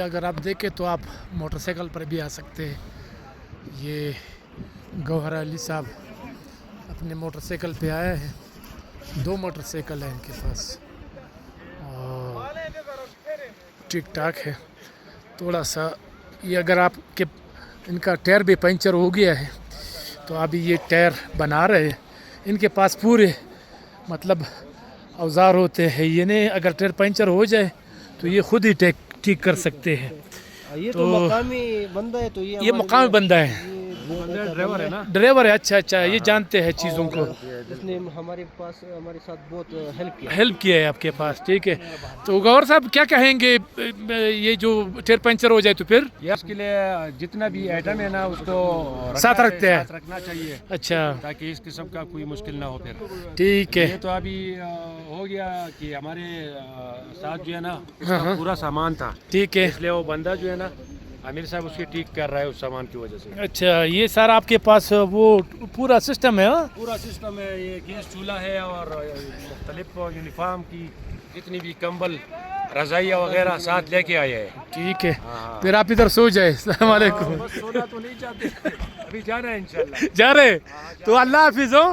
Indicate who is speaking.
Speaker 1: اگر آپ دیکھیں تو آپ موٹر سائیکل پر بھی آ سکتے ہیں. یہ گوہر علی صاحب اپنے موٹر سائیکل پہ آئے ہیں. 2 موٹر سائیکل ہیں ان کے پاس اور ٹھیک ٹھاک ہے. تھوڑا سا یہ اگر آپ کے ان کا ٹائر بھی پنچر ہو گیا ہے تو ابھی یہ ٹائر بنا رہے ہیں. ان کے پاس پورے مطلب اوزار ہوتے ہیں. یہ نہیں اگر ٹائر پنچر ہو جائے تو یہ خود ہی ٹھیک کر سکتے ہیں.
Speaker 2: یہ تو مقامی بندہ ہے. تو
Speaker 1: یہ مقامی بندہ ہے,
Speaker 2: ڈرائیور ہے نا.
Speaker 1: ڈرائیور ہے. اچھا یہ جانتے ہیں چیزوں کو.
Speaker 2: اس نے ہمارے ساتھ بہت
Speaker 1: ہیلپ کیا ہے آپ کے پاس. ٹھیک ہے. تو گور صاحب کیا کہیں گے, یہ جو ٹائر پنچر ہو جائے تو پھر
Speaker 3: اس کے لیے جتنا بھی آئٹم ہے نا اس کو
Speaker 1: ساتھ رکھتے ہیں,
Speaker 3: رکھنا چاہیے.
Speaker 1: اچھا
Speaker 3: تاکہ اس قسم کا کوئی مشکل نہ ہو. پھر
Speaker 1: ٹھیک ہے.
Speaker 3: یہ تو ابھی ہو گیا کہ ہمارے ساتھ جو ہے نا اس کا پورا سامان تھا.
Speaker 1: ٹھیک ہے.
Speaker 3: اس لیے وہ بندہ جو ہے نا امیر صاحب اس کی ٹھیک کر رہا ہے اس سامان کی وجہ سے.
Speaker 1: اچھا یہ سارا آپ کے پاس وہ پورا سسٹم ہے.
Speaker 3: پورا سسٹم ہے. یہ گیس چولہا ہے اور مختلف یونیفارم کی جتنی بھی کمبل رضائیہ وغیرہ ساتھ لے کے آئے ہیں.
Speaker 1: ٹھیک ہے. پھر آپ ادھر سو جائے. السلام علیکم.
Speaker 3: بس سونا تو نہیں چاہتے, ابھی جانا ہے انشاءاللہ.
Speaker 1: جا رہے تو اللہ حافظ ہو.